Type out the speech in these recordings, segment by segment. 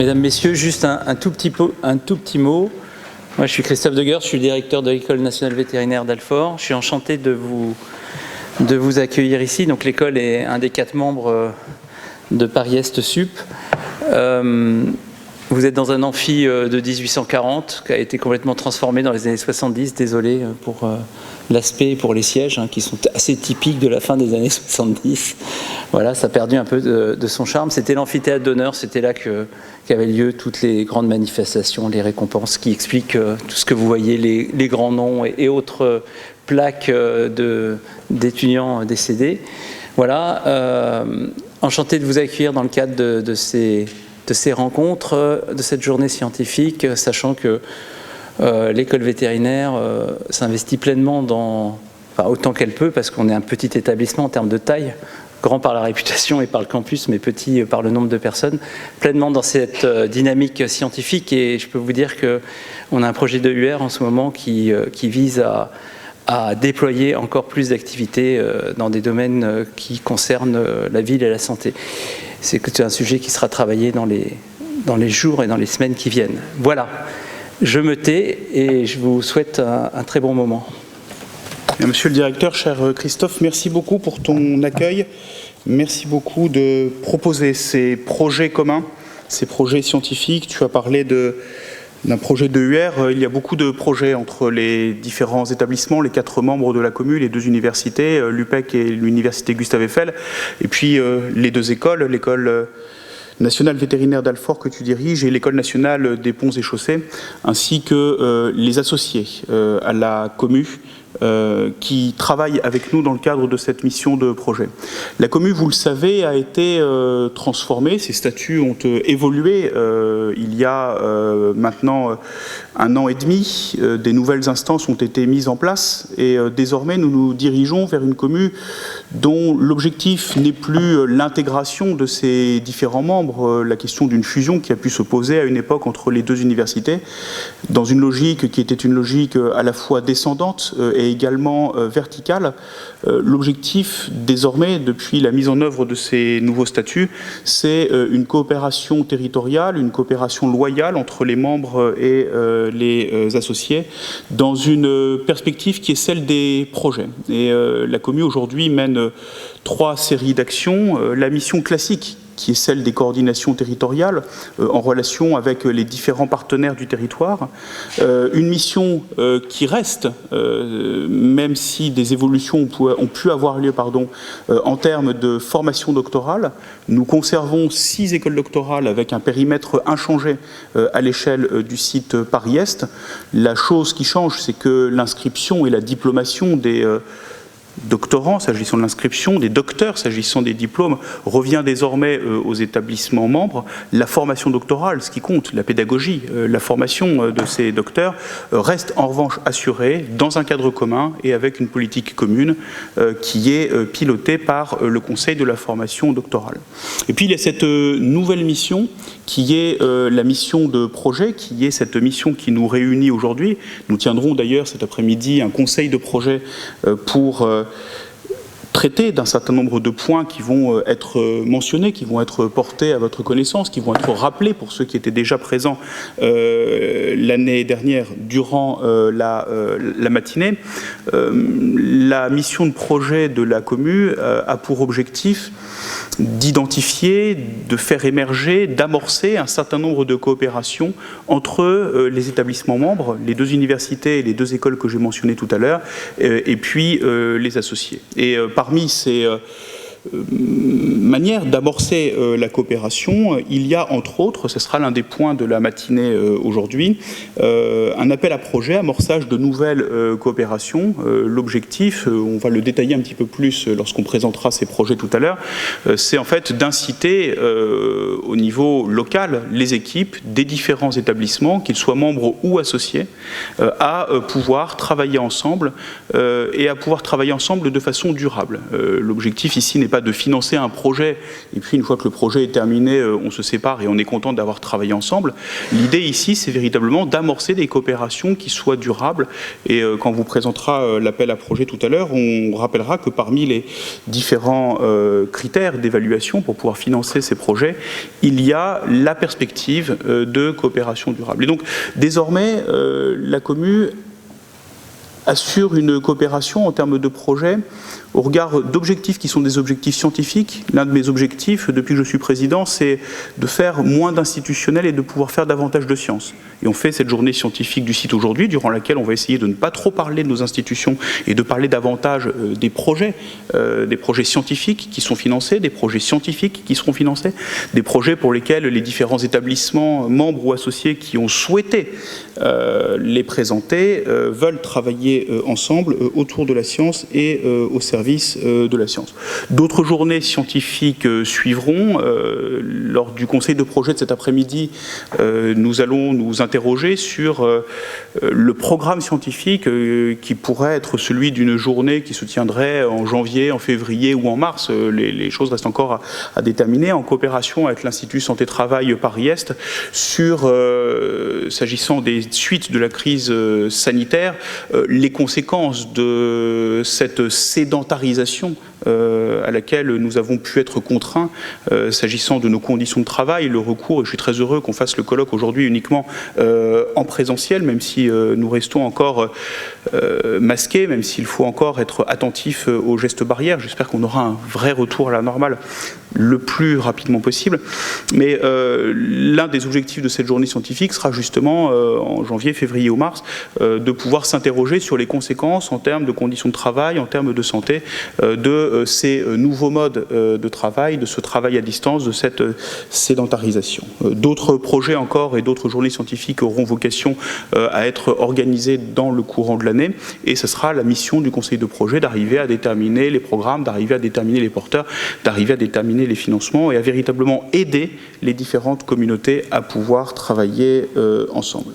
Mesdames, Messieurs, juste un tout petit mot. Moi, je suis Christophe Degueur, je suis le directeur de l'École nationale vétérinaire d'Alfort. Je suis enchanté de vous accueillir ici. Donc, l'école est un des 4 membres de Paris-Est Sup. Vous êtes dans un amphi de 1840 qui a été complètement transformé dans les années 70. Désolé pour l'aspect et pour les sièges qui sont assez typiques de la fin des années 70. Voilà, ça a perdu un peu de son charme. C'était l'amphithéâtre d'honneur, c'était là qu'avaient lieu toutes les grandes manifestations, les récompenses qui expliquent tout ce que vous voyez, les grands noms et autres plaques d'étudiants décédés. Voilà, enchanté de vous accueillir dans le cadre de ces rencontres, de cette journée scientifique, sachant que l'école vétérinaire s'investit pleinement autant qu'elle peut, parce qu'on est un petit établissement en termes de taille, grand par la réputation et par le campus, mais petit par le nombre de personnes, pleinement dans cette dynamique scientifique. Et je peux vous dire qu'on a un projet de UR en ce moment qui vise à déployer encore plus d'activités dans des domaines qui concernent la ville et la santé. C'est un sujet qui sera travaillé dans les jours et dans les semaines qui viennent. Voilà, je me tais et je vous souhaite un très bon moment. Monsieur le directeur, cher Christophe, merci beaucoup pour ton accueil. Merci beaucoup de proposer ces projets communs, ces projets scientifiques. Tu as parlé d'un projet de UR. Il y a beaucoup de projets entre les différents établissements, les 4 membres de la commune, les 2 universités, l'UPEC et l'université Gustave Eiffel, et puis les 2 écoles, l'école nationale vétérinaire d'Alfort que tu diriges et l'école nationale des ponts et chaussées, ainsi que les associés à la commune qui travaillent avec nous dans le cadre de cette mission de projet. La commune, vous le savez, a été transformée, ses statuts ont évolué il y a maintenant 1 an et demi, des nouvelles instances ont été mises en place et désormais nous nous dirigeons vers une commune dont l'objectif n'est plus l'intégration de ses différents membres, la question d'une fusion qui a pu se poser à une époque entre les 2 universités, dans une logique qui était une logique à la fois descendante et également verticale. L'objectif désormais, depuis la mise en œuvre de ces nouveaux statuts, c'est une coopération territoriale, une coopération loyale entre les membres et les associés, dans une perspective qui est celle des projets. Et la commune aujourd'hui mène 3 séries d'actions. La mission classique, qui est celle des coordinations territoriales en relation avec les différents partenaires du territoire. Une mission qui reste, même si des évolutions ont pu avoir lieu en termes de formation doctorale. Nous conservons 6 écoles doctorales avec un périmètre inchangé à l'échelle du site Paris-Est. La chose qui change, c'est que l'inscription et la diplomation des doctorants, s'agissant de l'inscription, des docteurs, s'agissant des diplômes, revient désormais aux établissements membres. La formation doctorale, ce qui compte, la pédagogie, la formation de ces docteurs, reste en revanche assurée dans un cadre commun et avec une politique commune qui est pilotée par le Conseil de la formation doctorale. Et puis il y a cette nouvelle mission qui est la mission de projet, qui est cette mission qui nous réunit aujourd'hui. Nous tiendrons d'ailleurs cet après-midi un conseil de projet pour traiter d'un certain nombre de points qui vont être mentionnés, qui vont être portés à votre connaissance, qui vont être rappelés pour ceux qui étaient déjà présents l'année dernière durant la matinée. La mission de projet de la commune a pour objectif d'identifier, de faire émerger, d'amorcer un certain nombre de coopérations entre les établissements membres, les 2 universités et les 2 écoles que j'ai mentionnées tout à l'heure, et puis les associés. Et parmi ces manière d'amorcer la coopération, il y a entre autres, ce sera l'un des points de la matinée aujourd'hui, un appel à projet, amorçage de nouvelles coopérations. L'objectif, on va le détailler un petit peu plus lorsqu'on présentera ces projets tout à l'heure, c'est en fait d'inciter au niveau local les équipes des différents établissements, qu'ils soient membres ou associés, à pouvoir travailler ensemble et à pouvoir travailler ensemble de façon durable. L'objectif ici n'est pas de financer un projet, et puis une fois que le projet est terminé, on se sépare et on est content d'avoir travaillé ensemble. L'idée ici, c'est véritablement d'amorcer des coopérations qui soient durables, et quand on vous présentera l'appel à projet tout à l'heure, on rappellera que parmi les différents critères d'évaluation pour pouvoir financer ces projets, il y a la perspective de coopération durable. Et donc, désormais, la commune assure une coopération en termes de projets au regard d'objectifs qui sont des objectifs scientifiques. L'un de mes objectifs, depuis que je suis président, c'est de faire moins d'institutionnels et de pouvoir faire davantage de sciences. Et on fait cette journée scientifique du site aujourd'hui, durant laquelle on va essayer de ne pas trop parler de nos institutions et de parler davantage des projets scientifiques qui sont financés, des projets scientifiques qui seront financés, des projets pour lesquels les différents établissements, membres ou associés qui ont souhaité les présenter, veulent travailler ensemble autour de la science et au service de la science. D'autres journées scientifiques suivront. Lors du conseil de projet de cet après-midi, nous allons nous interroger sur le programme scientifique qui pourrait être celui d'une journée qui se tiendrait en janvier, en février ou en mars. Les choses restent encore à déterminer, en coopération avec l'Institut Santé-Travail Paris-Est, s'agissant des suites de la crise sanitaire, les conséquences de cette sédentarisation à laquelle nous avons pu être contraints s'agissant de nos conditions de travail, le recours, et je suis très heureux qu'on fasse le colloque aujourd'hui uniquement en présentiel, même si nous restons encore masqués, même s'il faut encore être attentif aux gestes barrières. J'espère qu'on aura un vrai retour à la normale le plus rapidement possible. Mais l'un des objectifs de cette journée scientifique sera justement, en janvier, février ou mars, de pouvoir s'interroger sur les conséquences en termes de conditions de travail, en termes de santé, de ces nouveaux modes de travail, de ce travail à distance, de cette sédentarisation. D'autres projets encore et d'autres journées scientifiques auront vocation à être organisées dans le courant de l'année, et ce sera la mission du conseil de projet d'arriver à déterminer les programmes, d'arriver à déterminer les porteurs, d'arriver à déterminer les financements et à véritablement aider les différentes communautés à pouvoir travailler ensemble.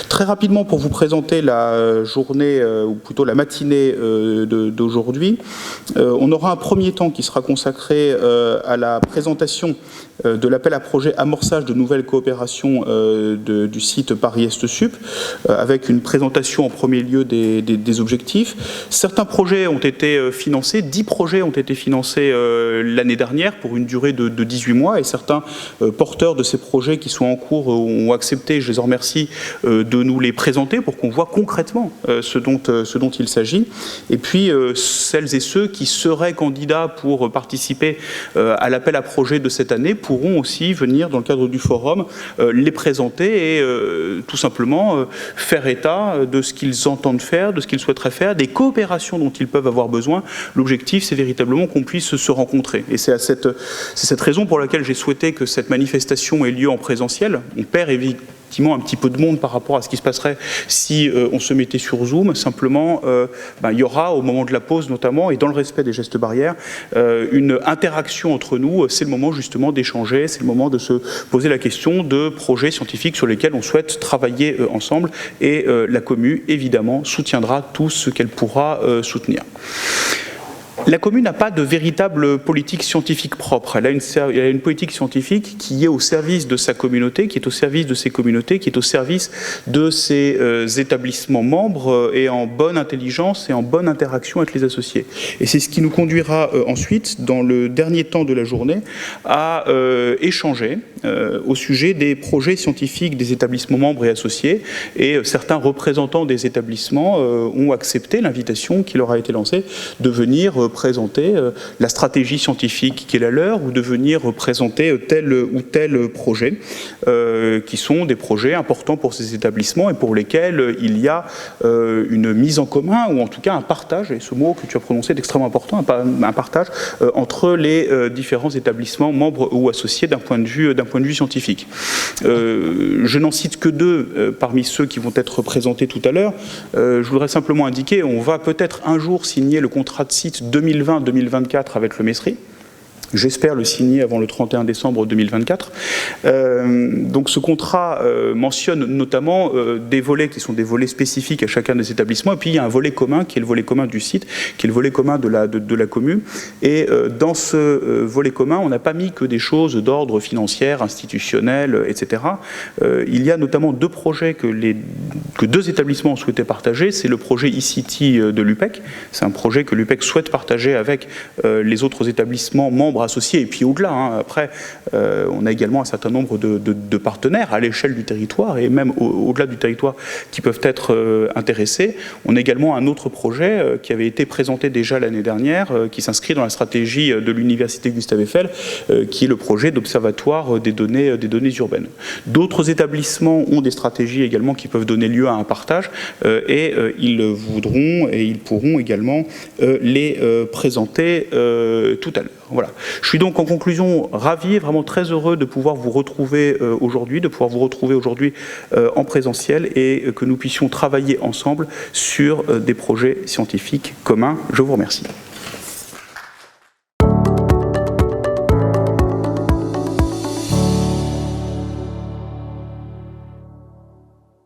Très rapidement, pour vous présenter la journée, ou plutôt la matinée d'aujourd'hui, on aura un premier temps qui sera consacré à la présentation de l'appel à projet amorçage de nouvelles coopérations du site Paris-Est Sup, avec une présentation en premier lieu des objectifs. Certains projets ont été financés, 10 projets ont été financés l'année dernière pour une durée de 18 mois, et certains porteurs de ces projets qui sont en cours ont accepté, je les en remercie, de nous les présenter pour qu'on voit concrètement ce dont il s'agit. Et puis celles et ceux qui seraient candidats pour participer à l'appel à projet de cette année pourront aussi venir dans le cadre du forum les présenter et tout simplement faire état de ce qu'ils entendent faire, de ce qu'ils souhaiteraient faire, des coopérations dont ils peuvent avoir besoin. L'objectif, c'est véritablement qu'on puisse se rencontrer. Et c'est cette raison pour laquelle j'ai souhaité que cette manifestation ait lieu en présentiel. On perd effectivement un petit peu de monde par rapport à ce qui se passerait si on se mettait sur Zoom. Simplement, il y aura au moment de la pause notamment, et dans le respect des gestes barrières, une interaction entre nous. C'est le moment justement d'échanger, c'est le moment de se poser la question de projets scientifiques sur lesquels on souhaite travailler ensemble, et la commune évidemment soutiendra tout ce qu'elle pourra soutenir. La commune n'a pas de véritable politique scientifique propre. Elle a une politique scientifique qui est au service de sa communauté, qui est au service de ses communautés, qui est au service de ses établissements membres, et en bonne intelligence et en bonne interaction avec les associés. Et c'est ce qui nous conduira ensuite, dans le dernier temps de la journée, à échanger au sujet des projets scientifiques des établissements membres et associés. Et certains représentants des établissements ont accepté l'invitation qui leur a été lancée de venir présenter la stratégie scientifique qui est la leur, ou de venir présenter tel ou tel projet, qui sont des projets importants pour ces établissements et pour lesquels il y a une mise en commun, ou en tout cas un partage, et ce mot que tu as prononcé est extrêmement important, un partage entre les différents établissements membres ou associés d'un point de vue scientifique. Je n'en cite que deux parmi ceux qui vont être présentés tout à l'heure. Je voudrais simplement indiquer, on va peut-être un jour signer le contrat de site 2020-2024 avec le MESRI. J'espère le signer avant le 31 décembre 2024. Donc ce contrat mentionne notamment des volets qui sont des volets spécifiques à chacun des établissements, et puis il y a un volet commun qui est le volet commun du site, qui est le volet commun de la commune. Et dans ce volet commun, on n'a pas mis que des choses d'ordre financier, institutionnel, etc. Il y a notamment deux projets que deux établissements ont souhaité partager. C'est le projet e-City de l'UPEC. C'est un projet que l'UPEC souhaite partager avec les autres établissements membres associés, et puis au-delà. Après, on a également un certain nombre de partenaires à l'échelle du territoire, et même au-delà du territoire, qui peuvent être intéressés. On a également un autre projet qui avait été présenté déjà l'année dernière, qui s'inscrit dans la stratégie de l'Université Gustave Eiffel, qui est le projet d'observatoire des données urbaines. D'autres établissements ont des stratégies également qui peuvent donner lieu à un partage, et ils voudront et ils pourront également les présenter tout à l'heure. Voilà. Je suis donc en conclusion ravi, vraiment très heureux de pouvoir vous retrouver aujourd'hui, en présentiel, et que nous puissions travailler ensemble sur des projets scientifiques communs. Je vous remercie.